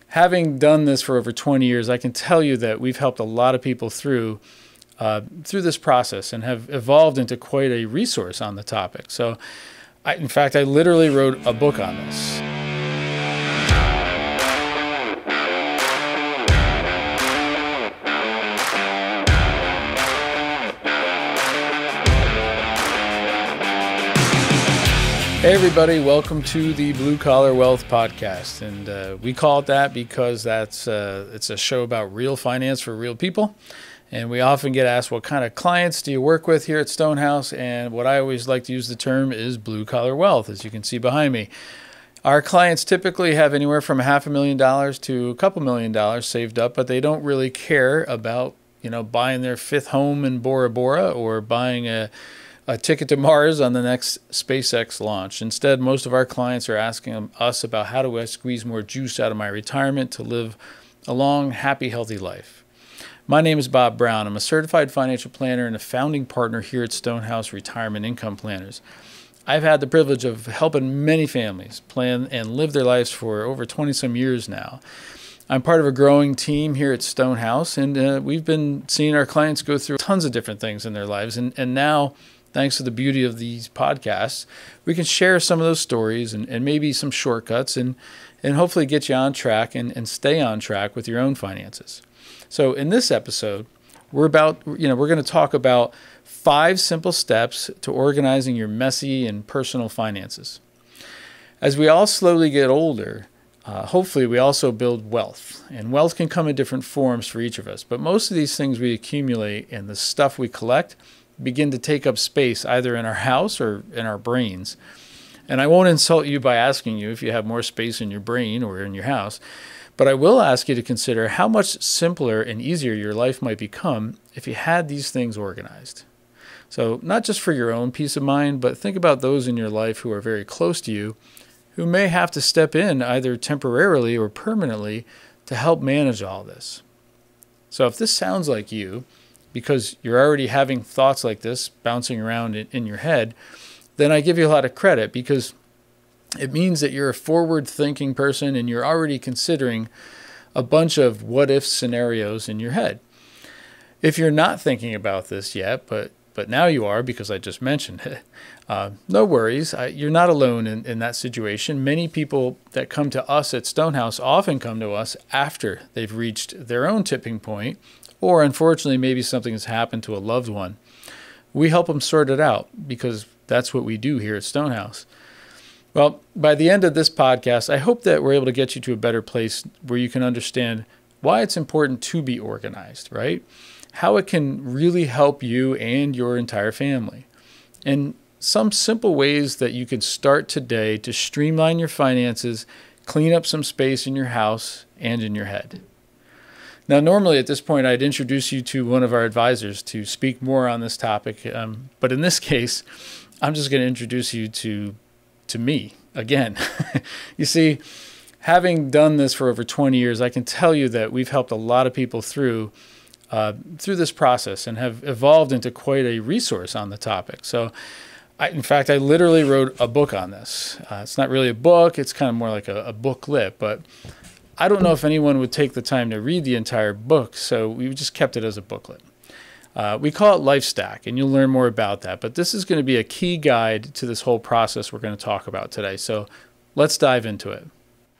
Having done this for over 20 years, I can tell you that we've helped a lot of people through this process and have evolved into quite a resource on the topic. So, in fact, I literally wrote a book on this. Hey everybody, welcome to the Blue Collar Wealth Podcast, and we call it that because it's a show about real finance for real people, and we often get asked what kind of clients do you work with here at Stonehouse, and what I always like to use the term is blue collar wealth, as you can see behind me. Our clients typically have anywhere from $500,000 to a couple $1 million saved up, but they don't really care about buying their fifth home in Bora Bora or buying a ticket to Mars on the next SpaceX launch. Instead, most of our clients are asking us about how do I squeeze more juice out of my retirement to live a long, happy, healthy life. My name is Bob Brown. I'm a certified financial planner and a founding partner here at Stonehouse Retirement Income Planners. I've had the privilege of helping many families plan and live their lives for over 20-some years now. I'm part of a growing team here at Stonehouse, and we've been seeing our clients go through tons of different things in their lives, and now, thanks to the beauty of these podcasts, we can share some of those stories and maybe some shortcuts and hopefully get you on track and stay on track with your own finances. So in this episode, we're going to talk about 5 simple steps to organizing your messy and personal finances. As we all slowly get older, hopefully we also build wealth. And wealth can come in different forms for each of us. But most of these things we accumulate and the stuff we collect begin to take up space either in our house or in our brains. And I won't insult you by asking you if you have more space in your brain or in your house, but I will ask you to consider how much simpler and easier your life might become if you had these things organized. So not just for your own peace of mind, but think about those in your life who are very close to you, who may have to step in either temporarily or permanently to help manage all this. So if this sounds like you, because you're already having thoughts like this bouncing around in your head, then I give you a lot of credit, because it means that you're a forward-thinking person and you're already considering a bunch of what-if scenarios in your head. If you're not thinking about this yet, but now you are because I just mentioned it, no worries. You're not alone in that situation. Many people that come to us at Stonehouse often come to us after they've reached their own tipping point, or unfortunately, maybe something has happened to a loved one. We help them sort it out because that's what we do here at Stonehouse. Well, by the end of this podcast, I hope that we're able to get you to a better place where you can understand why it's important to be organized, right? How it can really help you and your entire family. And some simple ways that you can start today to streamline your finances, clean up some space in your house and in your head. Now, normally at this point, I'd introduce you to one of our advisors to speak more on this topic. But in this case, I'm just going to introduce you to me again. You see, having done this for over 20 years, I can tell you that we've helped a lot of people through this process and have evolved into quite a resource on the topic. So, in fact, I literally wrote a book on this. It's not really a book. It's kind of more like a booklet, but I don't know if anyone would take the time to read the entire book, so we just kept it as a booklet. We call it Lifestack, and you'll learn more about that. But this is going to be a key guide to this whole process we're going to talk about today. So let's dive into it.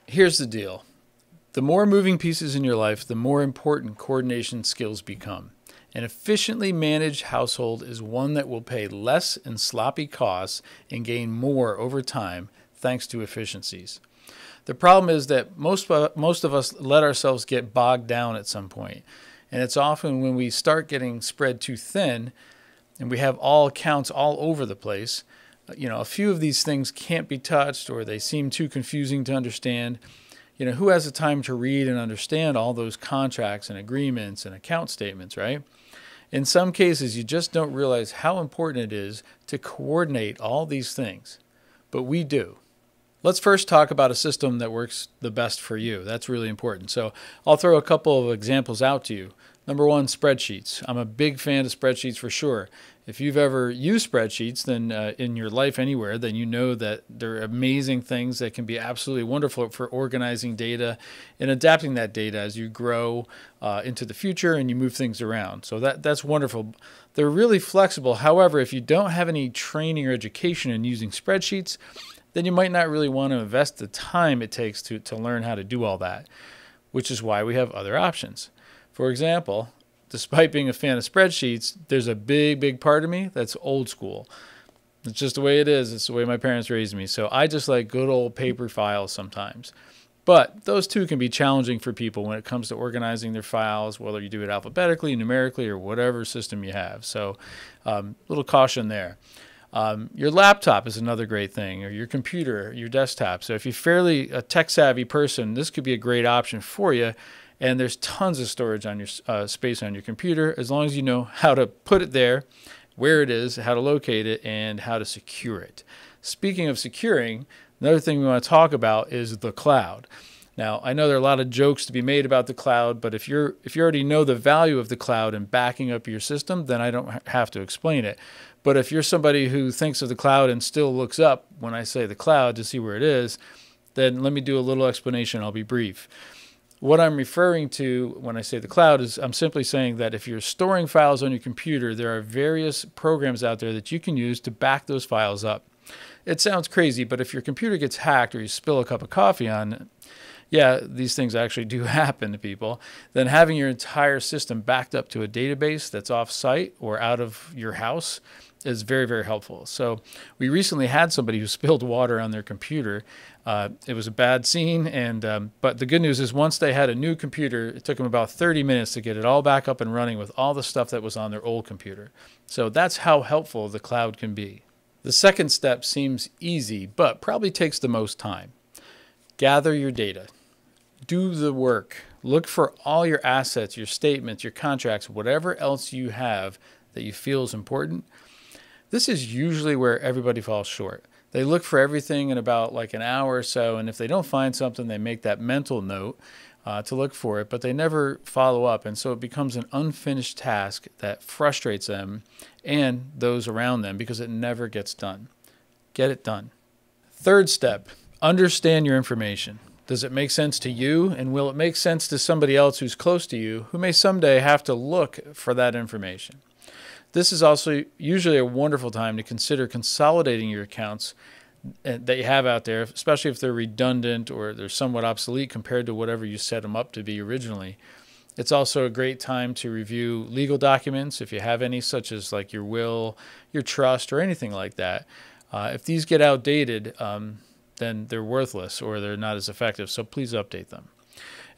Here's the deal. The more moving pieces in your life, the more important coordination skills become. An efficiently managed household is one that will pay less in sloppy costs and gain more over time thanks to efficiencies. The problem is that most of us let ourselves get bogged down at some point. And it's often when we start getting spread too thin and we have all accounts all over the place, a few of these things can't be touched or they seem too confusing to understand. Who has the time to read and understand all those contracts and agreements and account statements, right? In some cases, you just don't realize how important it is to coordinate all these things. But we do. Let's first talk about a system that works the best for you. That's really important. So I'll throw a couple of examples out to you. Number one, spreadsheets. I'm a big fan of spreadsheets for sure. If you've ever used spreadsheets, then in your life anywhere, then you know that they're amazing things that can be absolutely wonderful for organizing data and adapting that data as you grow into the future and you move things around. So that's wonderful. They're really flexible. However, if you don't have any training or education in using spreadsheets, then you might not really want to invest the time it takes to learn how to do all that, which is why we have other options. For example, despite being a fan of spreadsheets, there's a big part of me that's old school. It's just the way it is. It's the way my parents raised me. So I just like good old paper files sometimes. But those two can be challenging for people when it comes to organizing their files, whether you do it alphabetically, numerically, or whatever system you have. So little caution there. Your laptop is another great thing, or your computer, your desktop. So if you're fairly a tech-savvy person, this could be a great option for you. And there's tons of storage on your space on your computer, as long as you know how to put it there, where it is, how to locate it, and how to secure it. Speaking of securing, another thing we want to talk about is the cloud. Now, I know there are a lot of jokes to be made about the cloud, but if you already know the value of the cloud and backing up your system, then I don't have to explain it. But if you're somebody who thinks of the cloud and still looks up when I say the cloud to see where it is, then let me do a little explanation. I'll be brief. What I'm referring to when I say the cloud is I'm simply saying that if you're storing files on your computer, there are various programs out there that you can use to back those files up. It sounds crazy, but if your computer gets hacked or you spill a cup of coffee on it, yeah, these things actually do happen to people, then having your entire system backed up to a database that's off-site or out of your house is very helpful. So we recently had somebody who spilled water on their computer. It was a bad scene, but the good news is once they had a new computer, it took them about 30 minutes to get it all back up and running with all the stuff that was on their old computer. So that's how helpful the cloud can be. The second step seems easy, but probably takes the most time. Gather your data. Do the work. Look for all your assets, your statements, your contracts, whatever else you have that you feel is important. This is usually where everybody falls short. They look for everything in about like an hour or so, and if they don't find something, they make that mental note to look for it, but they never follow up, and so it becomes an unfinished task that frustrates them and those around them because it never gets done. Get it done. Third step, understand your information. Does it make sense to you, and will it make sense to somebody else who's close to you who may someday have to look for that information? This is also usually a wonderful time to consider consolidating your accounts that you have out there, especially if they're redundant or they're somewhat obsolete compared to whatever you set them up to be originally. It's also a great time to review legal documents, if you have any, such as like your will, your trust, or anything like that. If these get outdated, then they're worthless or they're not as effective, so please update them.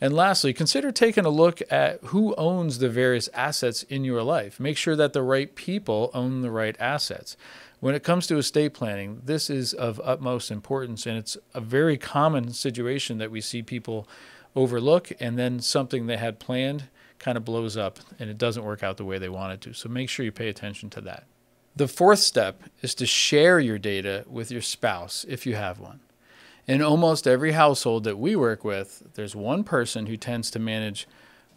And lastly, consider taking a look at who owns the various assets in your life. Make sure that the right people own the right assets. When it comes to estate planning, this is of utmost importance, and it's a very common situation that we see people overlook, and then something they had planned kind of blows up and it doesn't work out the way they wanted to. So make sure you pay attention to that. The fourth step is to share your data with your spouse if you have one. In almost every household that we work with, there's one person who tends to manage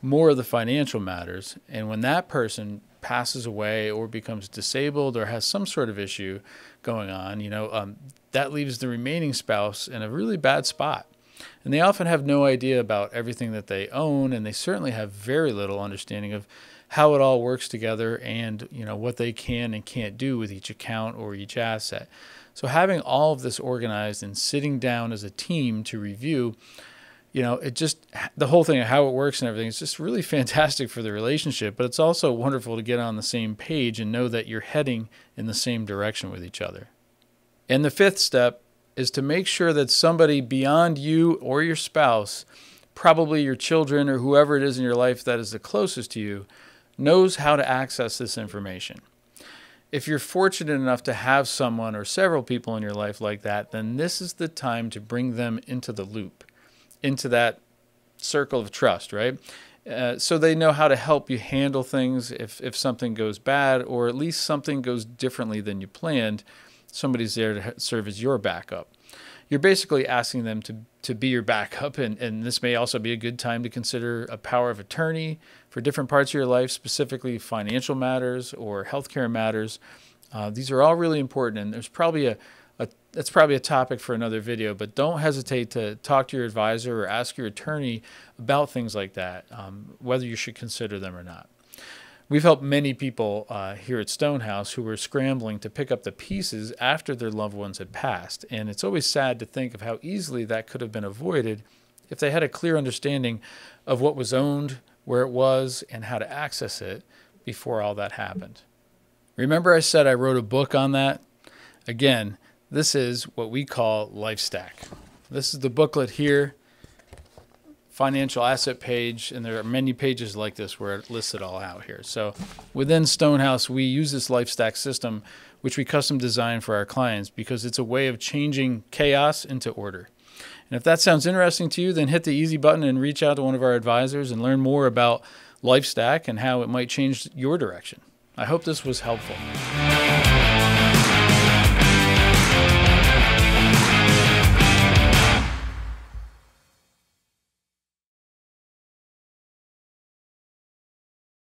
more of the financial matters. And when that person passes away or becomes disabled or has some sort of issue going on, that leaves the remaining spouse in a really bad spot. And they often have no idea about everything that they own, and they certainly have very little understanding of how it all works together and what they can and can't do with each account or each asset. So having all of this organized and sitting down as a team to review, the whole thing of how it works and everything is just really fantastic for the relationship, but it's also wonderful to get on the same page and know that you're heading in the same direction with each other. And the fifth step is to make sure that somebody beyond you or your spouse, probably your children or whoever it is in your life that is the closest to you, knows how to access this information. If you're fortunate enough to have someone or several people in your life like that, then this is the time to bring them into the loop, into that circle of trust, right? So they know how to help you handle things if something goes bad, or at least something goes differently than you planned. Somebody's there to serve as your backup. you're basically asking them to be your backup. And this may also be a good time to consider a power of attorney for different parts of your life, specifically financial matters or healthcare matters. These are all really important, and there's probably that's probably a topic for another video, but don't hesitate to talk to your advisor or ask your attorney about things like that, whether you should consider them or not. We've helped many people here at Stonehouse who were scrambling to pick up the pieces after their loved ones had passed, and it's always sad to think of how easily that could have been avoided if they had a clear understanding of what was owned, where it was, and how to access it before all that happened. Remember I said I wrote a book on that? Again, this is what we call Lifestack. This is the booklet here, financial asset page, and there are many pages like this where it lists it all out here. So within Stonehouse, we use this Lifestack system, which we custom design for our clients because it's a way of changing chaos into order. And if that sounds interesting to you, then hit the easy button and reach out to one of our advisors and learn more about Lifestack and how it might change your direction. I hope this was helpful.